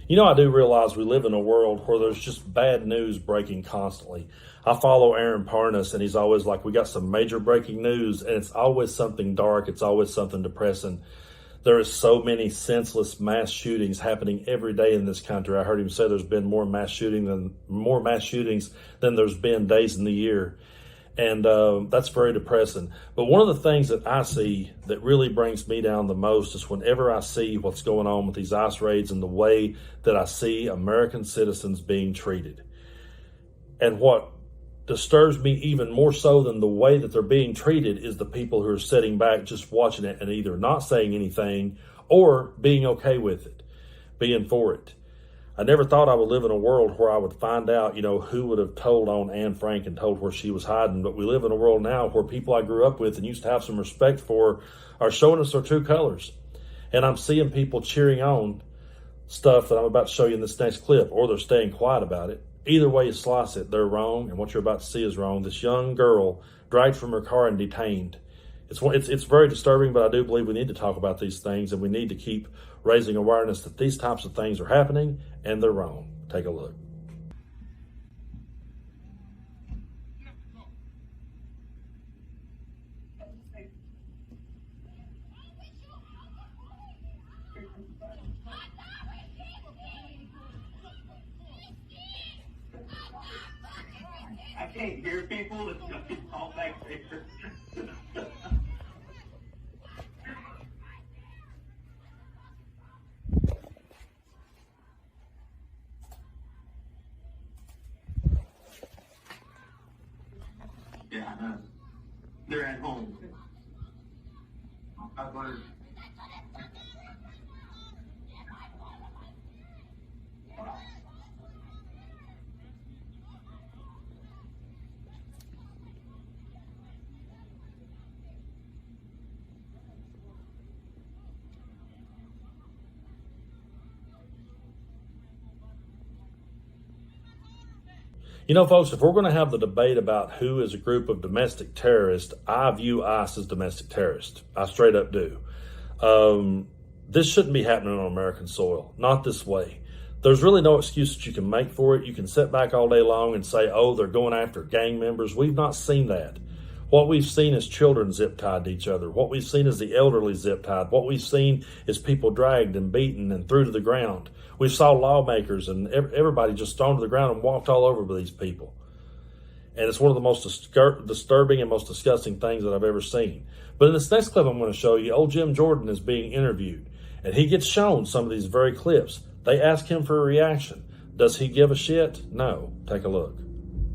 I do realize we live in a world where there's just bad news breaking constantly. I follow Aaron Parnas, and he's always like, we got some major breaking news, and it's always something dark. It's always something depressing. There is so many senseless mass shootings happening every day in this country. I heard him say there's been more mass shootings than there's been days in the year. And that's very depressing. But one of the things that I see that really brings me down the most is whenever I see what's going on with these ICE raids and the way that I see American citizens being treated. And what disturbs me even more so than the way that they're being treated is the people who are sitting back just watching it and either not saying anything or being okay with it, being for it. I never thought I would live in a world where I would find out, who would have told on Anne Frank and told where she was hiding. But we live in a world now where people I grew up with and used to have some respect for are showing us their true colors. And I'm seeing people cheering on stuff that I'm about to show you in this next clip, or they're staying quiet about it. Either way you slice it, they're wrong, and what you're about to see is wrong. This young girl dragged from her car and detained. It's very disturbing, but I do believe we need to talk about these things, and we need to keep raising awareness that these types of things are happening, and they're wrong. Take a look. I can't hear people. It's all back there. Yeah, I know. They're at home. I've learned. Folks, if we're going to have the debate about who is a group of domestic terrorists, I view ICE as domestic terrorists. I straight up do. This shouldn't be happening on American soil, not this way. There's really no excuse that you can make for it. You can sit back all day long and say, oh, they're going after gang members. We've not seen that. What we've seen is children zip-tied to each other. What we've seen is the elderly zip-tied. What we've seen is people dragged and beaten and threw to the ground. We saw lawmakers and everybody just thrown to the ground and walked all over these people. And it's one of the most disturbing and most disgusting things that I've ever seen. But in this next clip I'm going to show you, old Jim Jordan is being interviewed. And he gets shown some of these very clips. They ask him for a reaction. Does he give a shit? No. Take a look.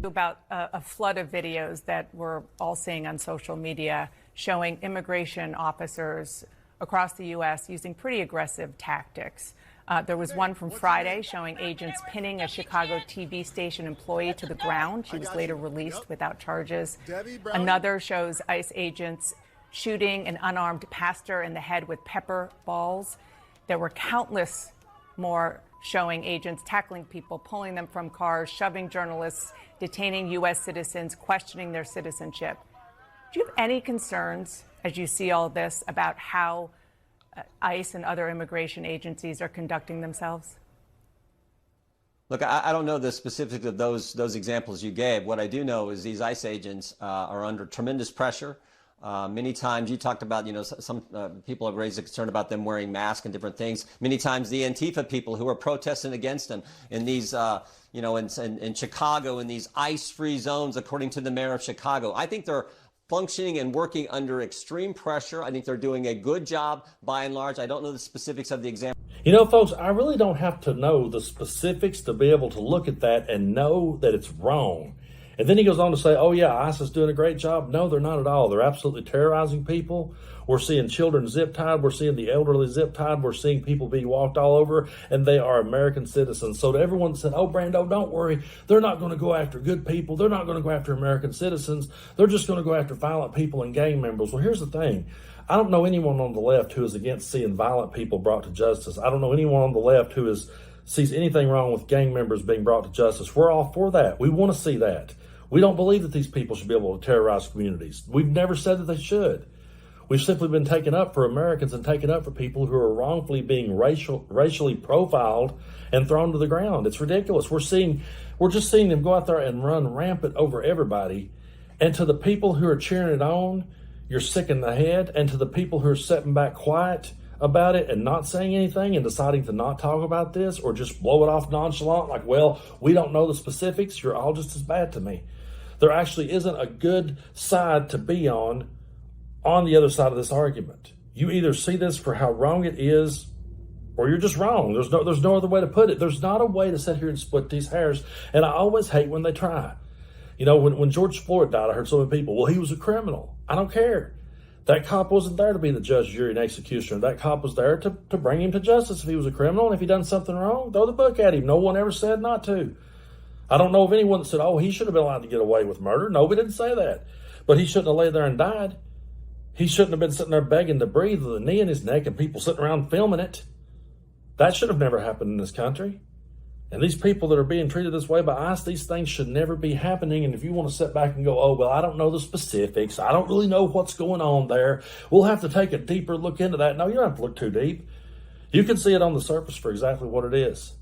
About a flood of videos that we're all seeing on social media showing immigration officers across the U.S. using pretty aggressive tactics. There was one from Friday showing agents pinning a Chicago TV station employee to the ground. She was later released without charges. Another shows ICE agents shooting an unarmed pastor in the head with pepper balls. There were countless more showing agents tackling people, pulling them from cars, shoving journalists, detaining U.S. citizens, questioning their citizenship. Do you have any concerns as you see all this about how ICE and other immigration agencies are conducting themselves? Look, I don't know the specifics of those examples you gave. What I do know is these ICE agents are under tremendous pressure. Many times you talked about, some people have raised a concern about them wearing masks and different things. Many times the Antifa people who are protesting against them in these, in Chicago, in these ICE-free zones, according to the mayor of Chicago. I think they're functioning and working under extreme pressure. I think they're doing a good job by and large. I don't know the specifics of the example. Folks, I really don't have to know the specifics to be able to look at that and know that it's wrong. And then he goes on to say, oh, yeah, ICE is doing a great job. No, they're not at all. They're absolutely terrorizing people. We're seeing children zip-tied. We're seeing the elderly zip-tied. We're seeing people be walked all over, and they are American citizens. So to everyone that said, oh, Brando, don't worry. They're not going to go after good people. They're not going to go after American citizens. They're just going to go after violent people and gang members. Well, here's the thing. I don't know anyone on the left who is against seeing violent people brought to justice. I don't know anyone on the left who sees anything wrong with gang members being brought to justice. We're all for that. We want to see that. We don't believe that these people should be able to terrorize communities. We've never said that they should. We've simply been taken up for Americans and taken up for people who are wrongfully being racially profiled and thrown to the ground. It's ridiculous. We're just seeing them go out there and run rampant over everybody. And to the people who are cheering it on, you're sick in the head. And to the people who are sitting back quiet about it and not saying anything and deciding to not talk about this or just blow it off nonchalant, like, well, we don't know the specifics, you're all just as bad to me. There actually isn't a good side to be on the other side of this argument. You either see this for how wrong it is, or you're just wrong. There's no other way to put it. There's not a way to sit here and split these hairs. And I always hate when they try. You know, when George Floyd died, I heard so many people, well, he was a criminal. I don't care. That cop wasn't there to be the judge, jury, and executioner. That cop was there to bring him to justice if he was a criminal. And if he done something wrong, throw the book at him. No one ever said not to. I don't know of anyone that said, oh, he should have been allowed to get away with murder. Nobody didn't say that. But he shouldn't have laid there and died. He shouldn't have been sitting there begging to breathe with a knee in his neck and people sitting around filming it. That should have never happened in this country. And these people that are being treated this way by ICE, these things should never be happening. And if you want to sit back and go, oh, well, I don't know the specifics, I don't really know what's going on there, we'll have to take a deeper look into that. No, you don't have to look too deep. You can see it on the surface for exactly what it is.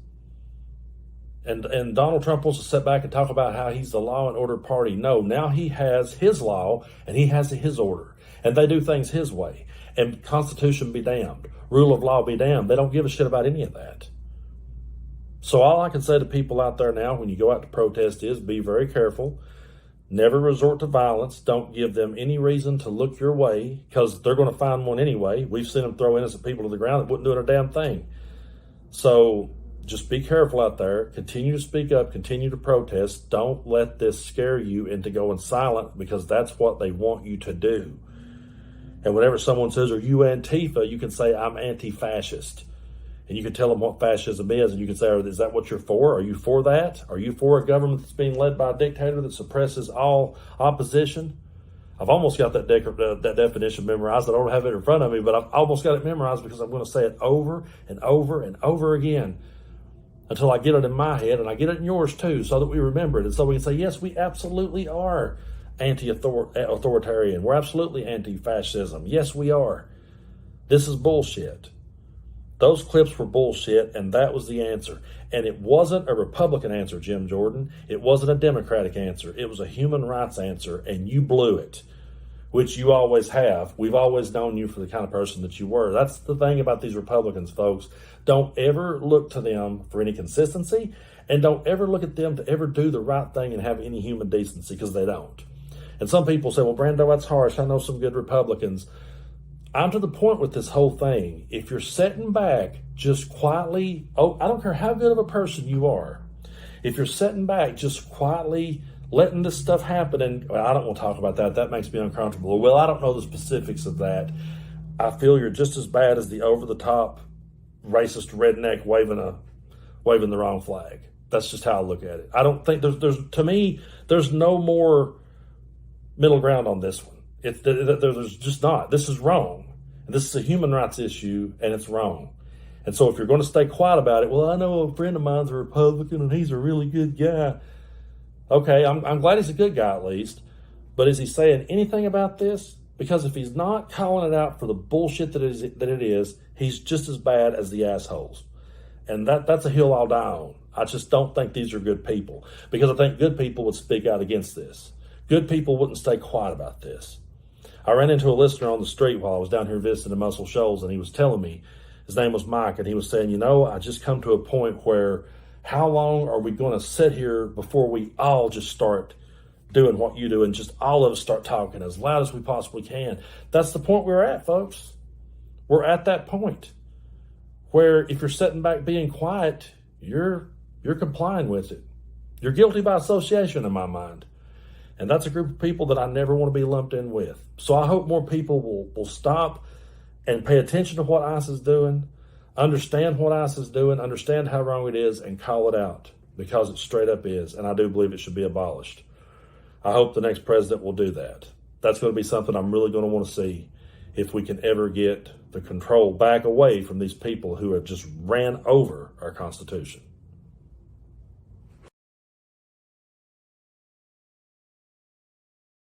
And Donald Trump wants to sit back and talk about how he's the law and order party. No, now he has his law and he has his order. And they do things his way. And Constitution be damned. Rule of law be damned. They don't give a shit about any of that. So all I can say to people out there now when you go out to protest is be very careful. Never resort to violence. Don't give them any reason to look your way because they're going to find one anyway. We've seen them throw innocent people to the ground that wouldn't do a damn thing. So just be careful out there. Continue to speak up. Continue to protest. Don't let this scare you into going silent because that's what they want you to do. And whenever someone says, are you Antifa? You can say, I'm anti-fascist. And you can tell them what fascism is. And you can say, is that what you're for? Are you for that? Are you for a government that's being led by a dictator that suppresses all opposition? I've almost got that definition memorized. I don't have it in front of me, but I've almost got it memorized because I'm going to say it over and over and over again until I get it in my head and I get it in yours too, so that we remember it. And so we can say, yes, we absolutely are anti-authoritarian. We're absolutely anti-fascism. Yes, we are. This is bullshit. Those clips were bullshit, and that was the answer. And it wasn't a Republican answer, Jim Jordan. It wasn't a Democratic answer. It was a human rights answer, and you blew it, which you always have. We've always known you for the kind of person that you were. That's the thing about these Republicans, folks. Don't ever look to them for any consistency, and don't ever look at them to ever do the right thing and have any human decency, because they don't. And some people say, well, Brando, that's harsh. I know some good Republicans. I'm to the point with this whole thing. If you're sitting back just quietly, I don't care how good of a person you are. If you're sitting back just quietly letting this stuff happen, and well, I don't want to talk about that. That makes me uncomfortable. Well, I don't know the specifics of that. I feel you're just as bad as the over-the-top racist redneck waving the wrong flag. That's just how I look at it. I don't think to me, there's no more middle ground on this one. There's just not. This is wrong. And this is a human rights issue, and it's wrong. And so if you're going to stay quiet about it, well, I know a friend of mine's a Republican, and he's a really good guy. Okay, I'm glad he's a good guy at least. But is he saying anything about this? Because if he's not calling it out for the bullshit that it is, he's just as bad as the assholes. And that's a hill I'll die on. I just don't think these are good people. Because I think good people would speak out against this. Good people wouldn't stay quiet about this. I ran into a listener on the street while I was down here visiting Muscle Shoals, and he was telling me, his name was Mike, and he was saying, I just come to a point where how long are we going to sit here before we all just start doing what you do and just all of us start talking as loud as we possibly can? That's the point we're at, folks. We're at that point where if you're sitting back being quiet, you're complying with it. You're guilty by association in my mind. And that's a group of people that I never want to be lumped in with. So I hope more people will stop and pay attention to what ICE is doing, understand what ICE is doing, understand how wrong it is, and call it out, because it straight up is. And I do believe it should be abolished. I hope the next president will do that. That's going to be something I'm really going to want to see if we can ever get the control back away from these people who have just ran over our Constitution.